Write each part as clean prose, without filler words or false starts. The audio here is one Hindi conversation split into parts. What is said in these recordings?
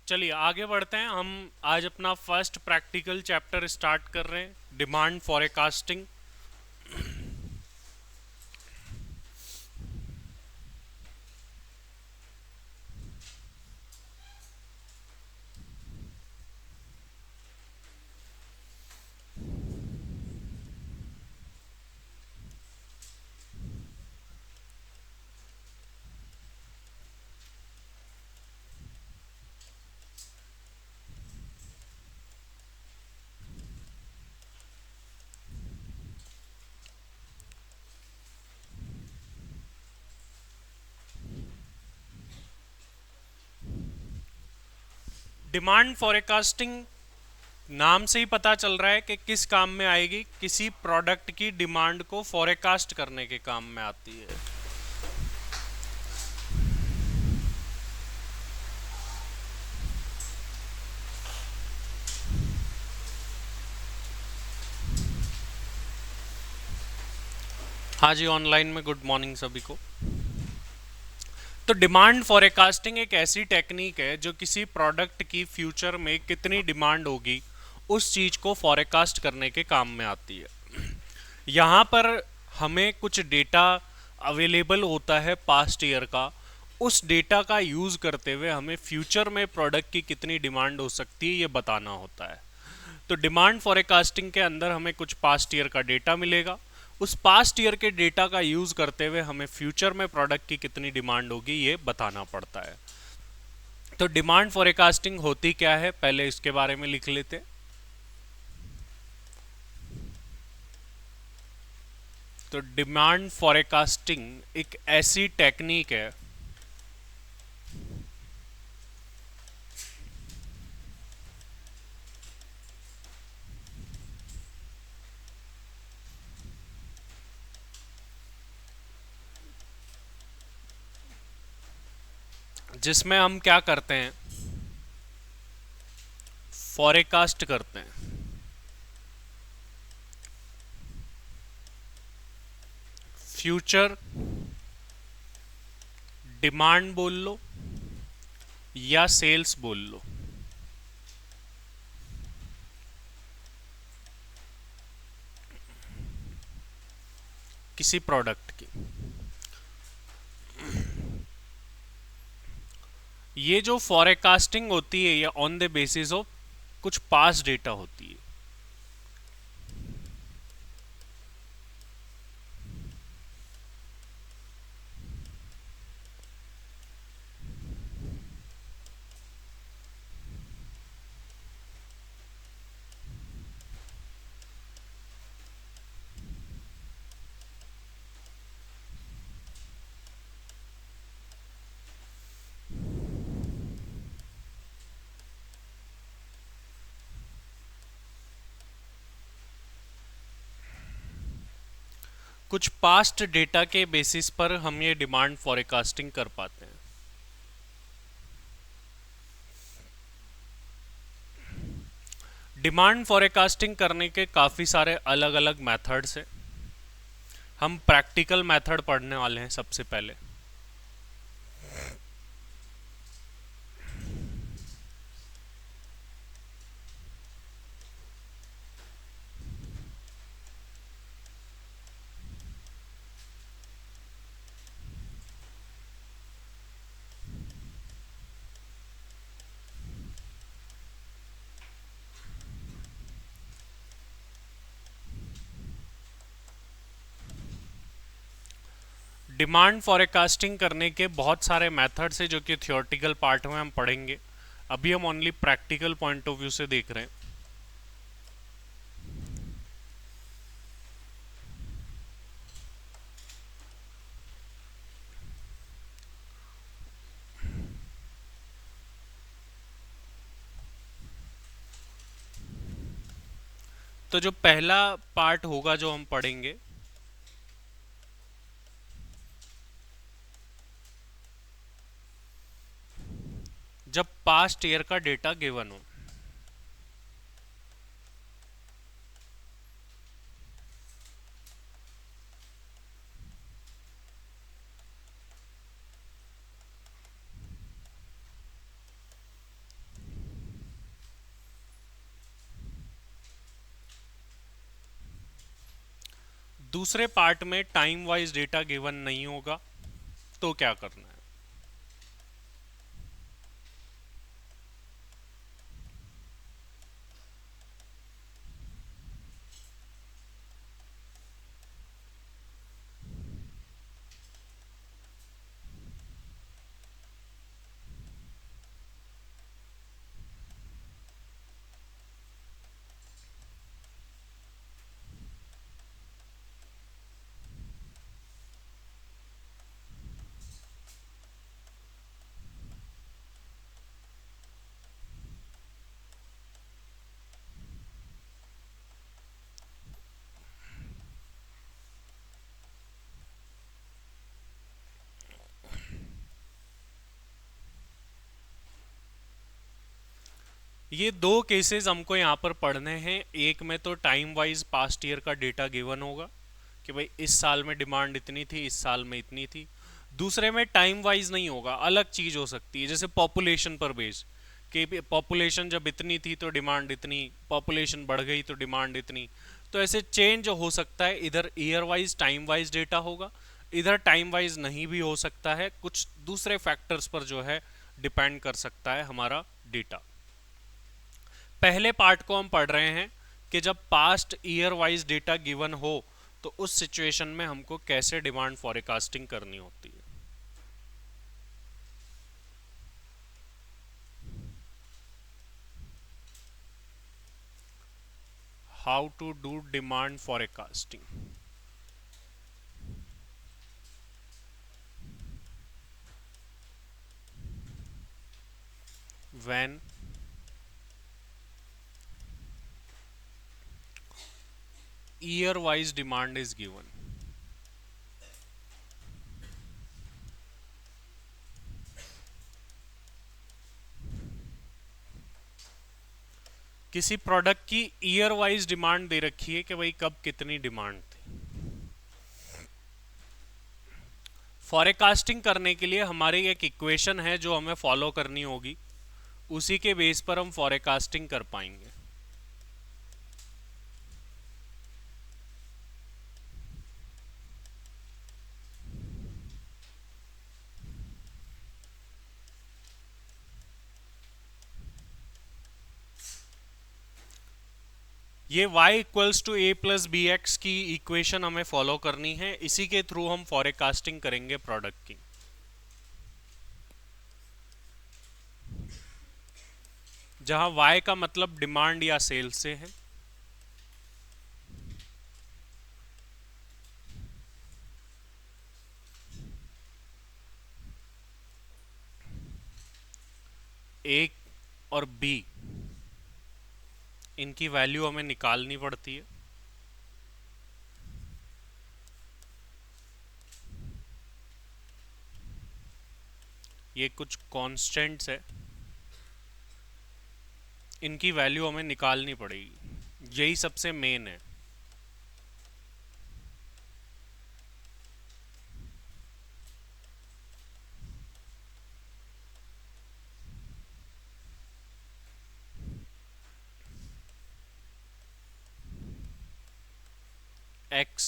चलिए आगे बढ़ते हैं। हम आज अपना फर्स्ट प्रैक्टिकल चैप्टर स्टार्ट कर रहे हैं, डिमांड फॉरकास्टिंग। डिमांड फॉरकास्टिंग नाम से ही पता चल रहा है कि किस काम में आएगी। किसी प्रोडक्ट की डिमांड को फॉरकास्ट करने के काम में आती है। हाँ जी, ऑनलाइन में गुड मॉर्निंग सभी को। तो डिमांड फॉरकास्टिंग एक ऐसी टेक्निक है जो किसी प्रोडक्ट की फ्यूचर में कितनी डिमांड होगी उस चीज को फॉरकास्ट करने के काम में आती है। यहाँ पर हमें कुछ डेटा अवेलेबल होता है पास्ट ईयर का। उस डेटा का यूज़ करते हुए हमें फ्यूचर में प्रोडक्ट की कितनी डिमांड हो सकती है ये बताना होता है। तो डिमांड फॉरकास्टिंग के अंदर हमें कुछ पास्ट ईयर का डेटा मिलेगा। उस पास्ट ईयर के डेटा का यूज़ करते हुए हमें फ्यूचर में प्रोडक्ट की कितनी डिमांड होगी ये बताना पड़ता है। तो डिमांड फॉरकास्टिंग होती क्या है, पहले इसके बारे में लिख लेते हैं। तो डिमांड फॉरकास्टिंग एक ऐसी टेक्निक है जिसमें हम क्या करते हैं, फॉरकास्ट करते हैं। फ्यूचर डिमांड बोल लो या सेल्स बोल लो, किसी प्रोडक्ट की। ये जो फॉरकास्टिंग होती है ये ऑन द बेसिस ऑफ कुछ पास्ट डेटा होती है। कुछ पास्ट डेटा के बेसिस पर हम ये डिमांड फॉरकास्टिंग कर पाते हैं। डिमांड फॉरकास्टिंग करने के काफ़ी सारे अलग अलग मेथड्स हैं। हम प्रैक्टिकल मेथड पढ़ने वाले हैं सबसे पहले। डिमांड फॉरकास्टिंग करने के बहुत सारे मेथड्स हैं जो कि थियोरेटिकल पार्ट में हम पढ़ेंगे। अभी हम only practical point of view से देख रहे हैं। तो जो पहला पार्ट होगा जो हम पढ़ेंगे, जब पास्ट ईयर का डेटा गिवन हो। दूसरे पार्ट में टाइम वाइज डेटा गिवन नहीं होगा, तो क्या करना है? ये दो केसेस हमको यहाँ पर पढ़ने हैं। एक में तो टाइम वाइज पास्ट ईयर का डेटा गिवन होगा कि भाई इस साल में डिमांड इतनी थी, इस साल में इतनी थी। दूसरे में टाइम वाइज नहीं होगा, अलग चीज हो सकती है, जैसे पॉपुलेशन पर बेस कि पॉपुलेशन जब इतनी थी तो डिमांड इतनी, पॉपुलेशन बढ़ गई तो डिमांड इतनी। तो ऐसे चेंज हो सकता है, इधर year wise time wise data होगा, इधर टाइम वाइज नहीं भी हो सकता है, कुछ दूसरे फैक्टर्स पर जो है डिपेंड कर सकता है हमारा डेटा। पहले पार्ट को हम पढ़ रहे हैं कि जब past year wise data given हो तो उस सिचुएशन में हमको कैसे डिमांड फॉरकास्टिंग करनी होती है। How to do demand forecasting? When year wise demand is given. किसी प्रोडक्ट की ईयर वाइज डिमांड दे रखी है कि भाई कब कितनी डिमांड थी। फॉरकास्टिंग करने के लिए हमारी एक इक्वेशन है जो हमें फॉलो करनी होगी, उसी के बेस पर हम फॉरकास्टिंग कर पाएंगे। ये y equals to a plus b x की इक्वेशन हमें फॉलो करनी है, इसी के थ्रू हम फॉरकास्टिंग करेंगे प्रोडक्ट की। जहां y का मतलब डिमांड या सेल से है, ए और बी, इनकी वैल्यू हमें निकालनी पड़ती है। ये कुछ कांस्टेंट्स है, इनकी वैल्यू हमें निकालनी पड़ेगी, यही सबसे मेन है। एक्स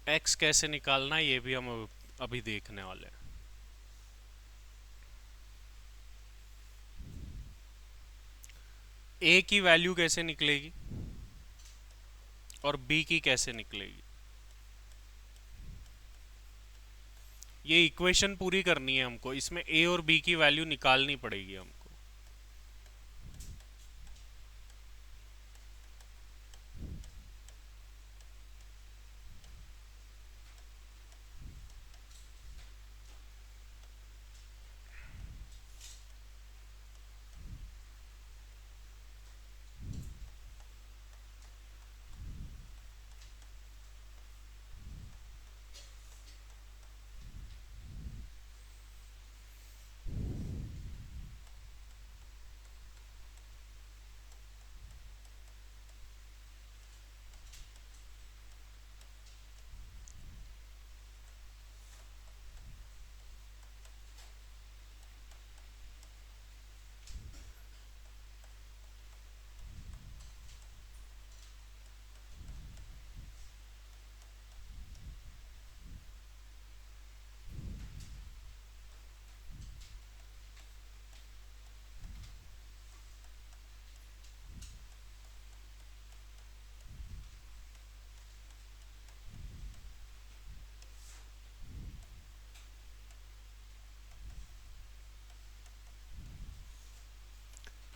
एक्स कैसे निकालना है ये भी हम अभी देखने वाले हैं। ए की वैल्यू कैसे निकलेगी और बी की कैसे निकलेगी, ये इक्वेशन पूरी करनी है हमको, इसमें ए और बी की वैल्यू निकालनी पड़ेगी हमको।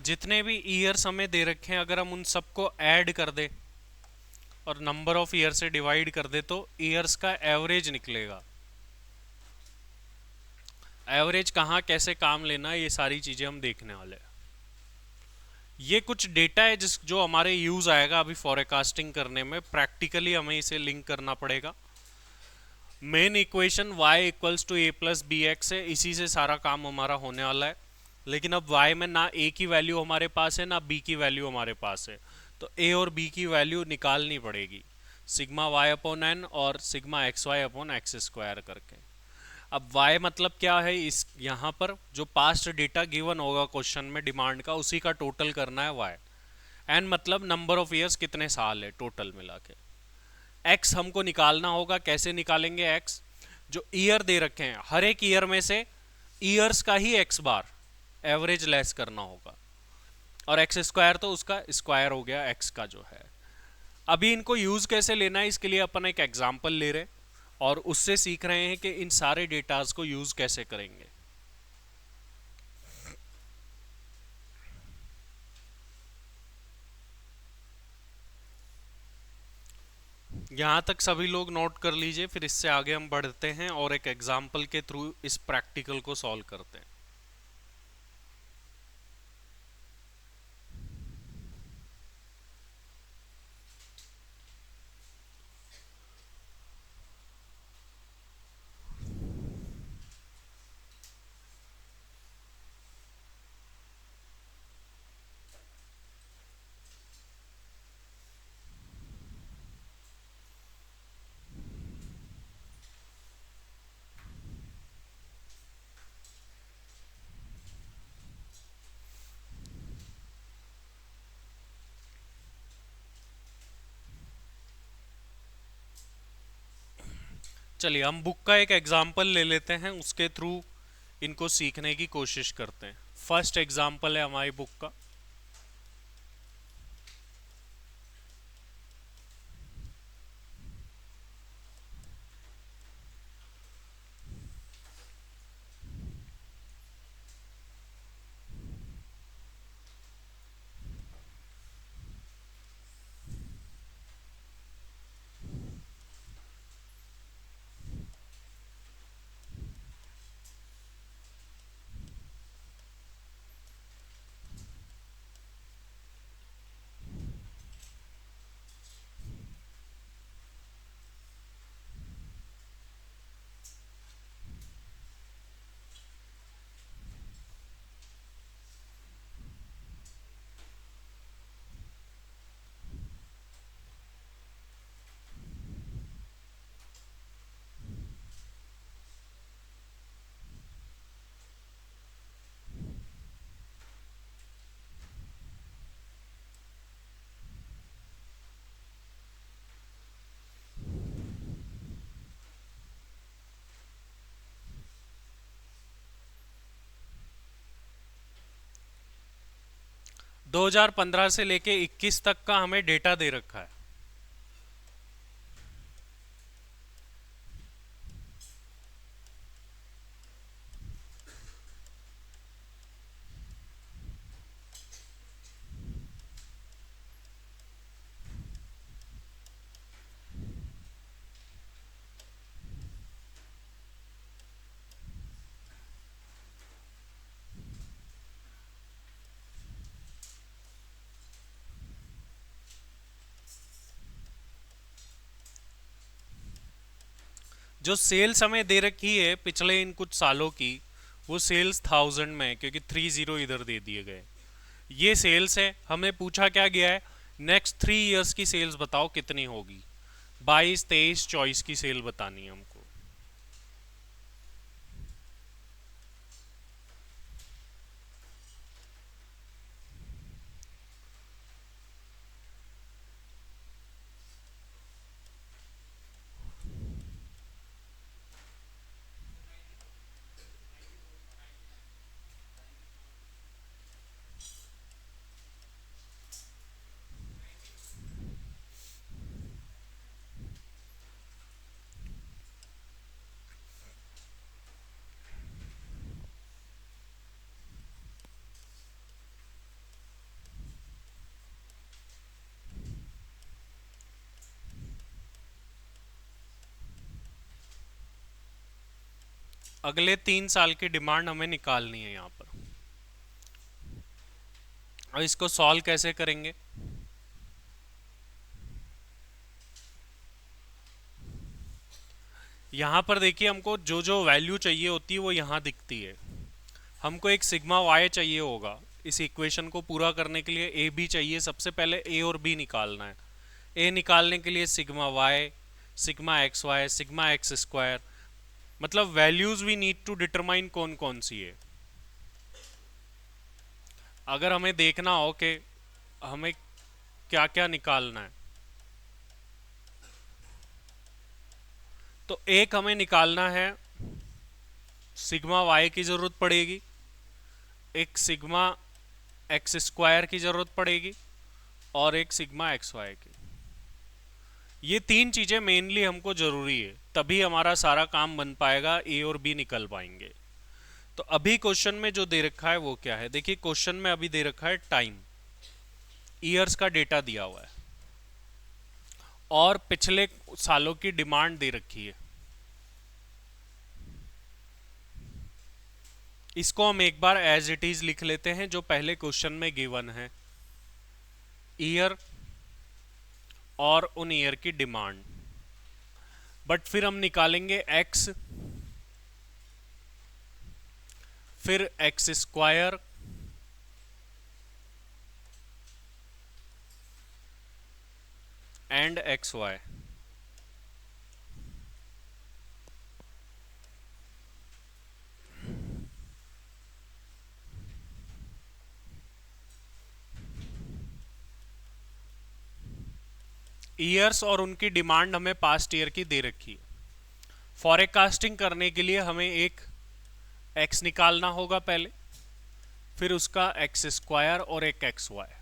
जितने भी ईयर्स हमें दे रखे हैं अगर हम उन सबको ऐड कर दें और नंबर ऑफ ईयर से डिवाइड कर दे तो ईयर्स का एवरेज निकलेगा। एवरेज कहाँ कैसे काम लेना ये सारी चीजें हम देखने वाले हैं। ये कुछ डेटा है जिस जो हमारे यूज आएगा अभी फॉरकास्टिंग करने में, प्रैक्टिकली हमें इसे लिंक करना पड़ेगा। Main equation y equals to a plus b x है, इसी से सारा काम हमारा होने वाला है। लेकिन अब y में ना a की वैल्यू हमारे पास है ना b की वैल्यू हमारे पास है, तो a और b की वैल्यू निकालनी पड़ेगी, सिग्मा y अपॉन एन और sigma x y upon x square करके। अब y मतलब क्या है, इस यहाँ पर जो पास्ट डेटा गिवन होगा क्वेश्चन में डिमांड का उसी का टोटल करना है y। n मतलब नंबर ऑफ ईयर्स कितने साल है टोटल मिला के। x हमको निकालना होगा, कैसे निकालेंगे x, जो ईयर दे रखे हैं हर एक ईयर में से ईयर्स का ही x बार एवरेज लेस करना होगा, और एक्स स्क्वायर तो उसका स्क्वायर हो गया x का जो है। अभी इनको यूज कैसे लेना है इसके लिए अपन एक एग्जांपल ले रहे हैं और उससे सीख रहे हैं कि इन सारे डेटास को यूज कैसे करेंगे। यहाँ तक सभी लोग नोट कर लीजिए, फिर इससे आगे हम बढ़ते हैं और एक एग्जाम्पल के थ्रू इस प्रैक्टिकल को सॉल्व करते हैं। चलिए हम बुक का एक एग्जाम्पल ले लेते हैं, उसके थ्रू इनको सीखने की कोशिश करते हैं। फर्स्ट एग्जाम्पल है हमारी बुक का। दो हजार पंद्रह से लेके 21 तक का हमें डेटा दे रखा है। जो सेल्स हमें दे रखी है पिछले इन कुछ सालों की, वो सेल्स 1000 में है, क्योंकि 30 इधर दे दिए गए। ये सेल्स है, हमें पूछा क्या गया है, नेक्स्ट 3 इयर्स की सेल्स बताओ कितनी होगी। 22, 23, 24 की सेल बतानी है हमको। अगले 3 साल की डिमांड हमें निकालनी है यहाँ पर। और इसको सॉल्व कैसे करेंगे? यहाँ पर देखिए, हमको जो जो वैल्यू चाहिए होती है वो यहाँ दिखती है। हमको एक सिग्मा वाई चाहिए होगा। इस इक्वेशन को पूरा करने के लिए ए बी चाहिए। सबसे पहले ए और बी निकालना है। ए निकालने के लिए sigma Y, sigma x Y, sigma x square, मतलब values we need to determine कौन कौन सी है। अगर हमें देखना हो कि हमें क्या क्या निकालना है, तो एक हमें निकालना है सिग्मा वाई की जरूरत पड़ेगी, एक सिग्मा एक्स स्क्वायर की जरूरत पड़ेगी और एक सिग्मा एक्स वाई की। ये 3 चीजें मेनली हमको जरूरी है, तभी हमारा सारा काम बन पाएगा, ए और बी निकल पाएंगे। तो अभी क्वेश्चन में जो दे रखा है वो क्या है? देखिए क्वेश्चन में अभी दे रखा है टाइम, ईयर्स का डेटा दिया हुआ है और पिछले सालों की डिमांड दे रखी है। इसको हम एक बार एज इट इज लिख लेते हैं जो पहले क्वेश्चन में गिवन है, ईयर और उन ईयर की डिमांड। बट फिर हम निकालेंगे एक्स, फिर x square, and x y. Years और उनकी डिमांड हमें पास्ट ईयर की दे रखी है। फॉरकास्टिंग करने के लिए हमें एक एक्स निकालना होगा पहले, फिर उसका एक्स स्क्वायर और एक एक्स वाई।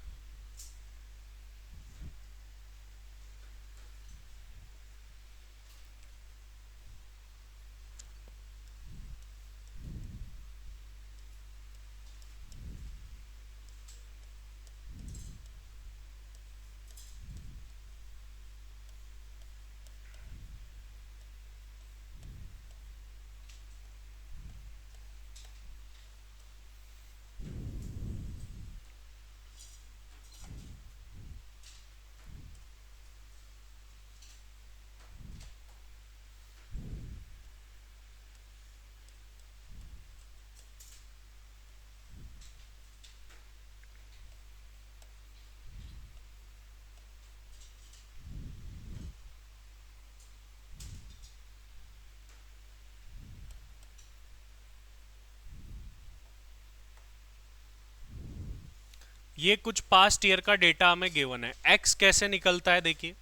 ये कुछ पास्ट ईयर का डेटा हमें गिवन है। एक्स कैसे निकलता है देखिए,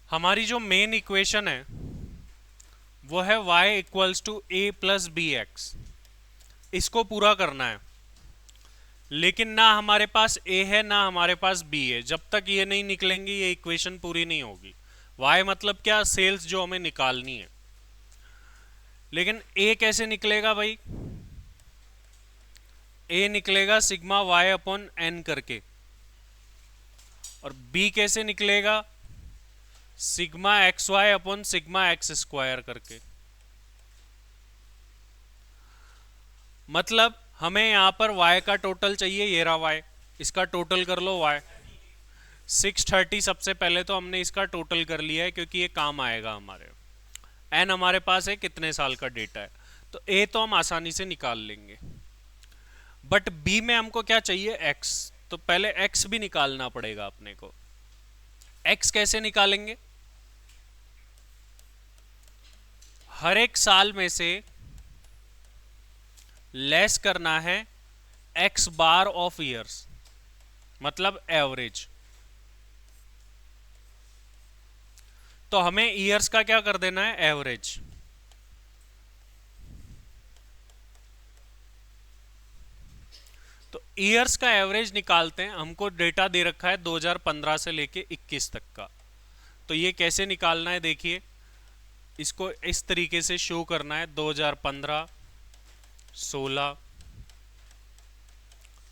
हमारी जो मेन इक्वेशन है वो है y equals to a plus b x. इसको पूरा करना है, लेकिन ना हमारे पास a है ना हमारे पास b है। जब तक ये नहीं निकलेंगे ये इक्वेशन पूरी नहीं होगी। y मतलब क्या? सेल्स जो हमें निकालनी है। लेकिन a कैसे निकलेगा भाई? a निकलेगा सिग्मा y अपॉन n करके, और b कैसे निकलेगा? Sigma x y upon sigma x square करके। मतलब हमें यहां पर y का टोटल चाहिए, ये रहा y, इसका टोटल कर लो y 630। सबसे पहले तो हमने इसका टोटल कर लिया है क्योंकि ये काम आएगा हमारे। n हमारे पास है कितने साल का डेटा है, तो a तो हम आसानी से निकाल लेंगे। बट b में हमको क्या चाहिए? x। तो पहले x भी निकालना पड़ेगा अपने को। x कैसे निकालेंगे? हर एक साल में से लेस करना है x बार ऑफ ईयर्स, मतलब एवरेज। तो हमें ईयर्स का क्या कर देना है? एवरेज। तो ईयर्स का एवरेज निकालते हैं। हमको डेटा दे रखा है 2015 से लेके 21 तक का। तो ये कैसे निकालना है देखिए, इसको इस तरीके से शो करना है 2015, 16,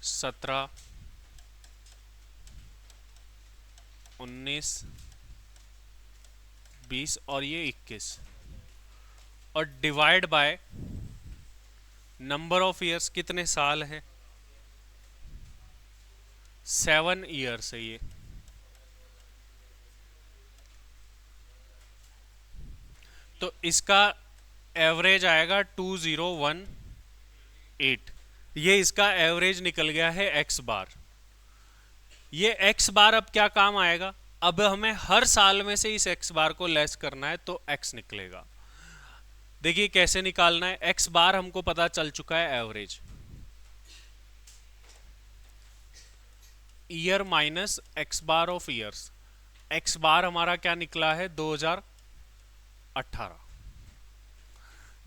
17, 19, 20 और ये 21, और divide by number of years, कितने साल है, 7 ईयर्स है ये। तो इसका एवरेज आएगा 2018। ये इसका एवरेज निकल गया है एक्स बार। ये एक्स बार अब क्या काम आएगा, अब हमें हर साल में से इस एक्स बार को लेस करना है तो एक्स निकलेगा। देखिए कैसे निकालना है, एक्स बार हमको पता चल चुका है average, year minus X bar of years. X bar हमारा क्या निकला है, 2018।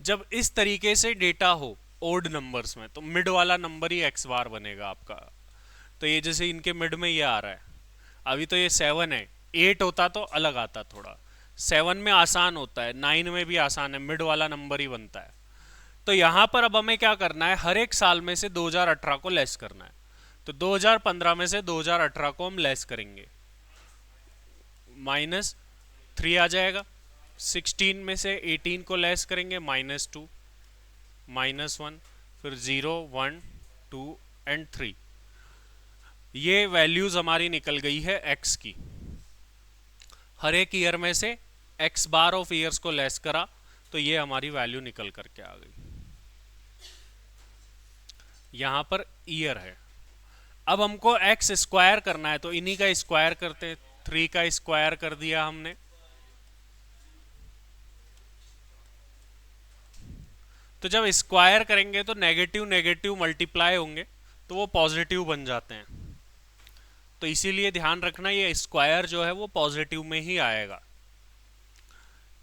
जब इस तरीके से डेटा हो ओड नंबर्स में तो मिड वाला नंबर ही एक्स बार बनेगा आपका। तो ये जैसे इनके मिड में ये आ रहा है, अभी तो ये 7 है, 8 होता तो अलग आता थोड़ा। 7 में आसान होता है, 9 में भी आसान है, मिड वाला नंबर ही बनता है। तो यहाँ पर अब हमें क्या करना है, हर एक साल में से 2018 को लेस करना है। तो 2015 में से 2018 को हम लेस करेंगे, -3 आ जाएगा। 16 में से 18 को लेस करेंगे, -2, -1, फिर 0, 1, 2 एंड 3। ये वैल्यूज हमारी निकल गई है एक्स की। हर एक ईयर में से एक्स बार ऑफ ईयर्स को लेस करा तो ये हमारी वैल्यू निकल करके आ गई। यहां पर ईयर है। अब हमको एक्स स्क्वायर करना है तो इन्हीं का स्क्वायर करते हैं। 3 का स्क्वायर कर दिया हमने, तो जब स्क्वायर करेंगे तो नेगेटिव नेगेटिव मल्टीप्लाई होंगे तो वो पॉजिटिव बन जाते हैं। तो इसीलिए ध्यान रखना ये स्क्वायर जो है वो पॉजिटिव में ही आएगा।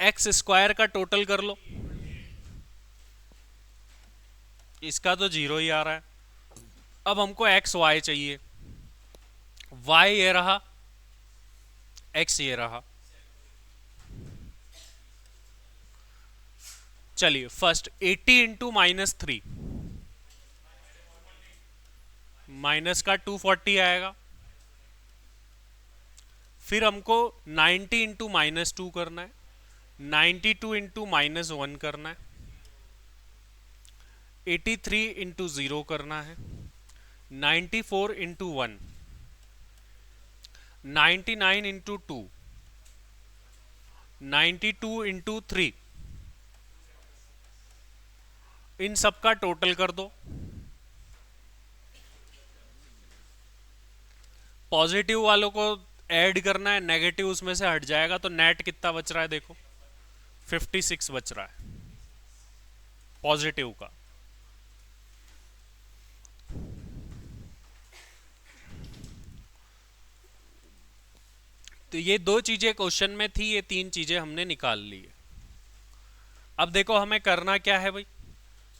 एक्स स्क्वायर का टोटल कर लो, इसका तो 0 ही आ रहा है। अब हमको एक्स वाई चाहिए, वाई ये रहा, एक्स ये रहा। चलिए फर्स्ट 80 इंटू -3, माइनस का 240 आएगा। फिर हमको 90 इंटू -2 करना है, 92 इंटू -1 करना है, 83 इंटू 0 करना है, 94 इंटू 1, 99 इंटू 2, 92 इंटू 3। इन सब का टोटल कर दो। पॉजिटिव वालों को ऐड करना है, नेगेटिव उसमें से हट जाएगा, तो नेट कितना बच रहा है देखो, 56 बच रहा है पॉजिटिव का। तो ये 2 चीजें क्वेश्चन में थी, ये 3 चीजें हमने निकाल ली है। अब देखो हमें करना क्या है भाई,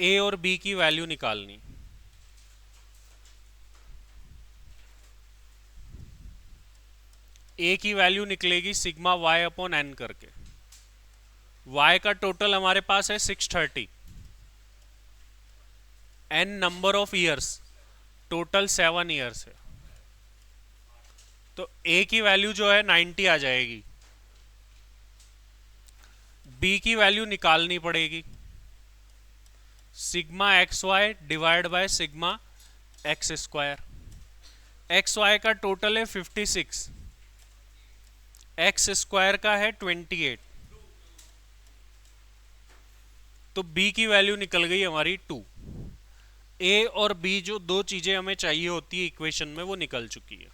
ए और बी की वैल्यू निकालनी। ए की वैल्यू निकलेगी सिग्मा वाई अपॉन एन करके। वाई का टोटल हमारे पास है 630, n number of years, total 7 years है। तो ए की वैल्यू जो है 90 आ जाएगी। बी की वैल्यू निकालनी पड़ेगी, sigma x y divide by sigma x square. X y का टोटल है 56, एक्स स्क्वायर का है 28, तो बी की वैल्यू निकल गई हमारी 2। ए और बी जो 2 चीजें हमें चाहिए होती है इक्वेशन में, वो निकल चुकी है।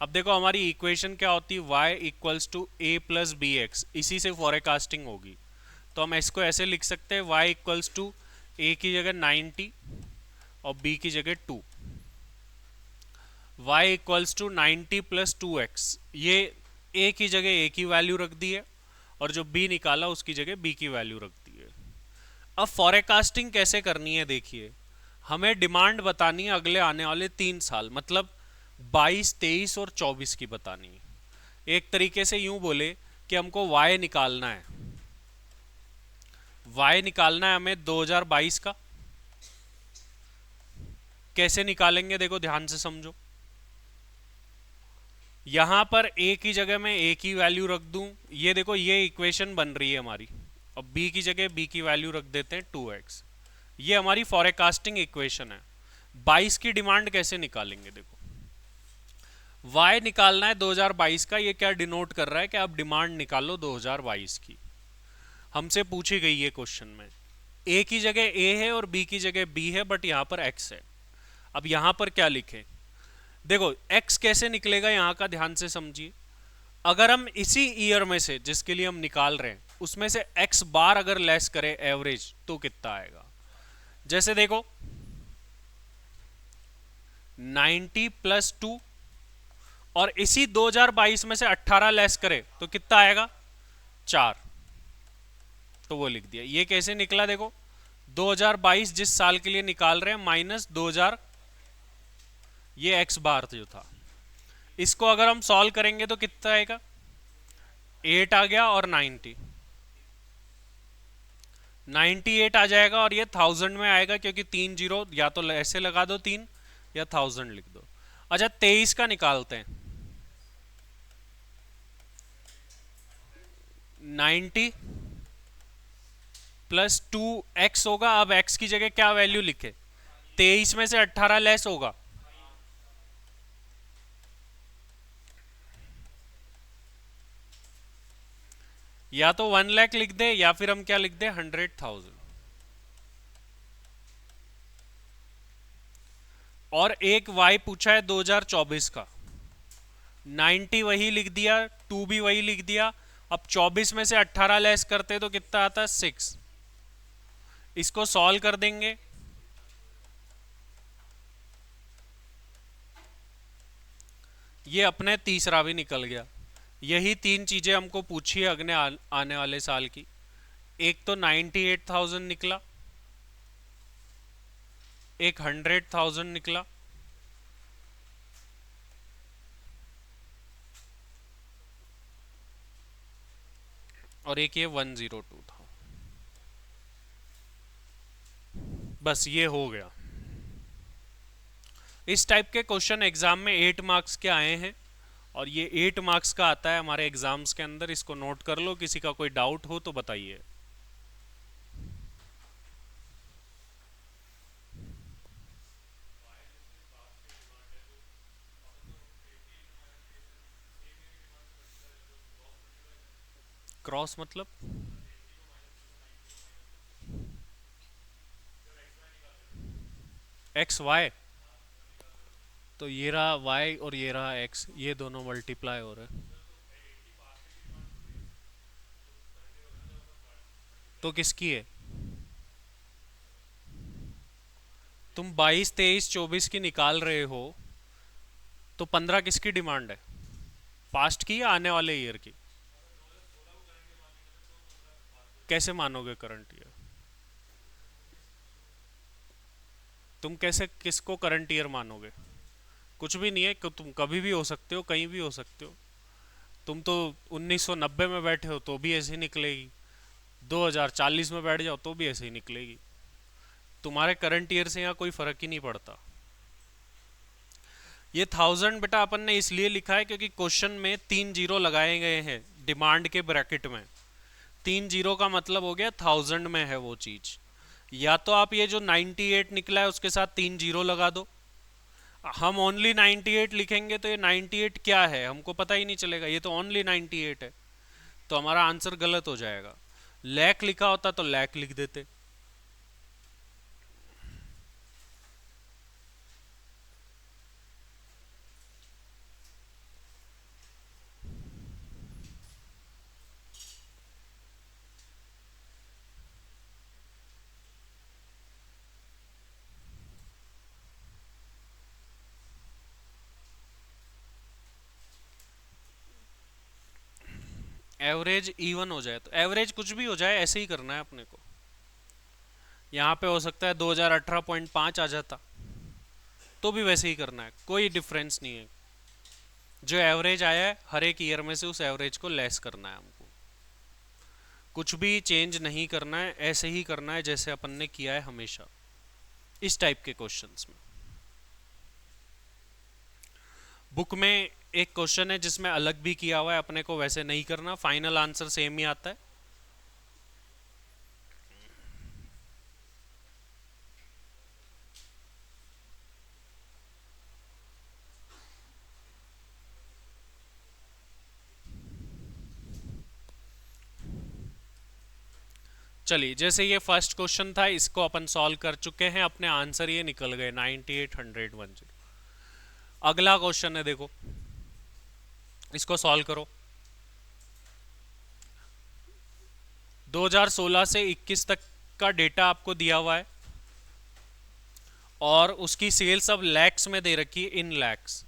अब देखो हमारी इक्वेशन क्या होती है, y equals to a plus b x, इसी से फॉरकास्टिंग होगी। तो हम इसको ऐसे लिख सकते हैं, y इक्वल्स टू ए की जगह 90 और b की जगह 2, y equals to 90 plus 2x। ये a की जगह a की वैल्यू रख दी है और जो b निकाला उसकी जगह b की वैल्यू रख दी है। अब फॉरकास्टिंग कैसे करनी है, देखिए हमें डिमांड बतानी है अगले आने वाले 3 साल, मतलब 22, 23 और 24 की बतानी है। एक तरीके से यूं बोले कि हमको y निकालना है, y निकालना है हमें 2022 का। कैसे निकालेंगे देखो ध्यान से समझो। यहां पर ए की जगह मैं ए की वैल्यू रख दूं, ये देखो ये इक्वेशन बन रही है हमारी। अब बी की जगह बी की वैल्यू रख देते हैं 2x। ये हमारी फॉरकास्टिंग इक्वेशन है। 22 की डिमांड कैसे निकालेंगे? देखो y निकालना है 2022 का। ये क्या डिनोट कर रहा है कि आप डिमांड निकालो 2022 की। हमसे पूछी गई है क्वेश्चन में, ए की जगह ए है और बी की जगह बी है, बट यहां पर x है। अब यहां पर क्या लिखें? देखो x कैसे निकलेगा यहां का ध्यान से समझिए। अगर हम इसी ईयर में से जिसके लिए हम निकाल रहे हैं उसमें से x बार अगर लेस करें एवरेज तो कितना आएगा? जैसे देखो 90 प्लस 2 और इसी 2022 में से 18 लेस करे तो कितना आएगा? 4। तो वो लिख दिया। ये कैसे निकला? देखो 2022 जिस साल के लिए निकाल रहे हैं माइनस 2000, ये एक्स बार जो था, इसको अगर हम सॉल्व करेंगे तो कितना आएगा? 8 आ गया और 98 आ जाएगा और ये 1000 में आएगा क्योंकि 3 जीरो या तो ऐसे लगा दो 3 या 1000 लिख दो। अच्छा 23 का निकालते हैं। 90 प्लस 2x होगा। अब x की जगह क्या वैल्यू लिखे? 23 में से 18 लेस होगा, या तो 1 लाख लिख दे या फिर हम क्या लिख दे? 100,000। और एक y पूछा है 2024 का। 90 वही लिख दिया, 2 भी वही लिख दिया। अब 24 में से 18 लेस करते तो कितना आता है? 6। इसको सॉल्व कर देंगे। ये अपने तीसरा भी निकल गया। यही 3 चीजें हमको पूछी है अगले आने वाले साल की। एक तो 98,000 निकला, एक 100,000 निकला, और एक ये 102 था। बस ये हो गया। इस टाइप के क्वेश्चन एग्जाम में 8 मार्क्स के आए हैं और ये 8 मार्क्स का आता है हमारे एग्जाम्स के अंदर। इसको नोट कर लो। किसी का कोई डाउट हो तो बताइए। क्रॉस मतलब? एक्स वाई, तो ये रहा y और ये रहा x, ये दोनों मल्टीप्लाई हो रहे हैं। तो किसकी है? तुम 22, 23, 24 की निकाल रहे हो तो 15 किसकी डिमांड है? पास्ट की या आने वाले ईयर की? कैसे मानोगे करंट ईयर? तुम कैसे किसको करंट ईयर मानोगे? कुछ भी नहीं है। तुम कभी भी हो सकते हो, कहीं भी हो सकते हो। तुम तो 1990 में बैठे हो तो भी ऐसे ही निकलेगी, 2040 में बैठ जाओ तो भी ऐसे ही निकलेगी। तुम्हारे करंट ईयर से यहाँ कोई फर्क ही नहीं पड़ता। ये 1000 बेटा अपन ने इसलिए लिखा है क्योंकि क्वेश्चन में 3 जीरो लगाए गए हैं डिमांड के ब्रैकेट में। 3 जीरो का मतलब हो गया 1000 में है वो चीज। या तो आप ये जो 98 निकला है उसके साथ 3 जीरो लगा दो। हम ओनली 98 लिखेंगे तो ये 98 क्या है हमको पता ही नहीं चलेगा। ये तो ओनली 98 है, तो हमारा आंसर गलत हो जाएगा। लैक लिखा होता तो लैक लिख देते। एवरेज इवन हो जाए तो एवरेज कुछ भी हो जाए ऐसे ही करना है अपने को। यहाँ पे हो सकता है 2018.5 आ जाता तो भी वैसे ही करना है, कोई डिफरेंस नहीं है। जो एवरेज आया है हर एक ईयर में से उस एवरेज को लेस करना है हमको। कुछ भी चेंज नहीं करना है, ऐसे ही करना है जैसे अपन ने किया है हमेशा इस टाइप के क्वेश्चंस में। बुक में एक क्वेश्चन है जिसमें अलग भी किया हुआ है, अपने को वैसे नहीं करना, फाइनल आंसर सेम ही आता है। चलिए, जैसे ये फर्स्ट क्वेश्चन था, इसको अपन सॉल्व कर चुके हैं, अपने आंसर ये निकल गए 9810। अगला क्वेश्चन है, देखो इसको सॉल्व करो। 2016 से 21 तक का डेटा आपको दिया हुआ है और उसकी सेल्स अब लैक्स में दे रखी है, इन लैक्स।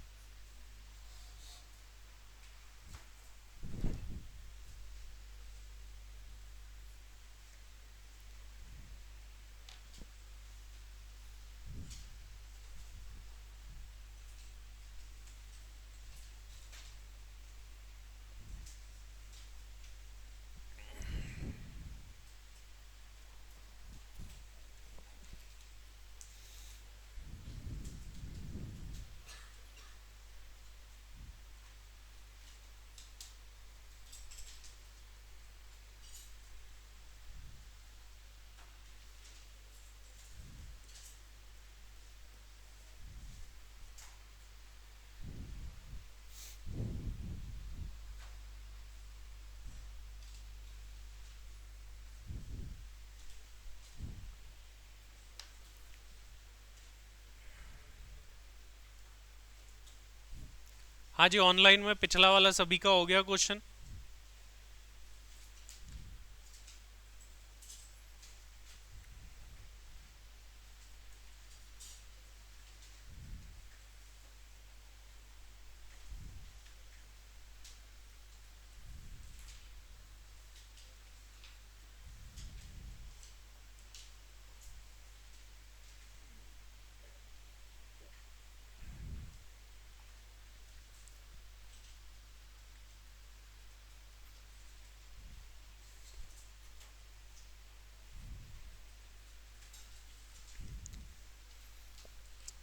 हाँ जी, ऑनलाइन में पिछला वाला सभी का हो गया क्वेश्चन।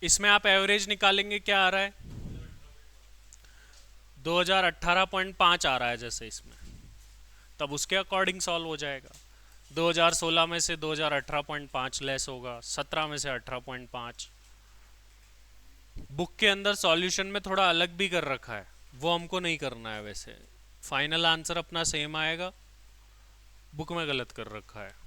इसमें आप एवरेज निकालेंगे, क्या आ रहा है? 2018.5 आ रहा है जैसे इसमें, तब उसके अकॉर्डिंग सॉल्व हो जाएगा। 2016 में से 2018.5 लेस होगा, 17 में से 18.5। बुक के अंदर सॉल्यूशन में थोड़ा अलग भी कर रखा है, वो हमको नहीं करना है। वैसे फाइनल आंसर अपना सेम आएगा, बुक में गलत कर रखा है।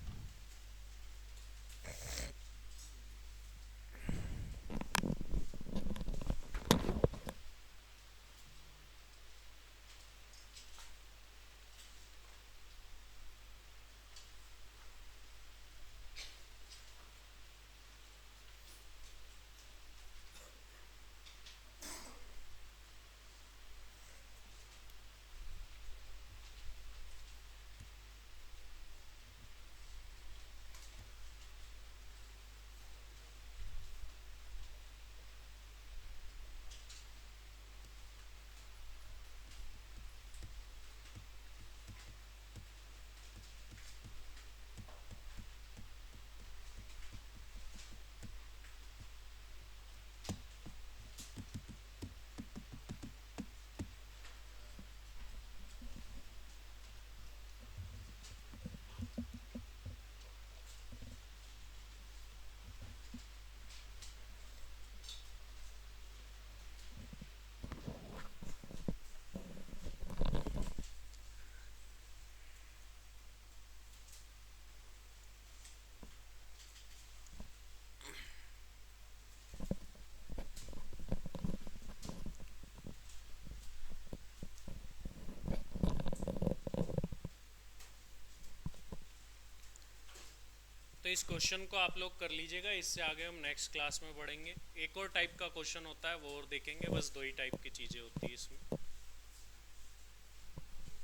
तो इस क्वेश्चन को आप लोग कर लीजिएगा, इससे आगे हम नेक्स्ट क्लास में बढ़ेंगे। एक और टाइप का क्वेश्चन होता है, वो और देखेंगे। बस दो ही टाइप की चीज़ें होती है इसमें।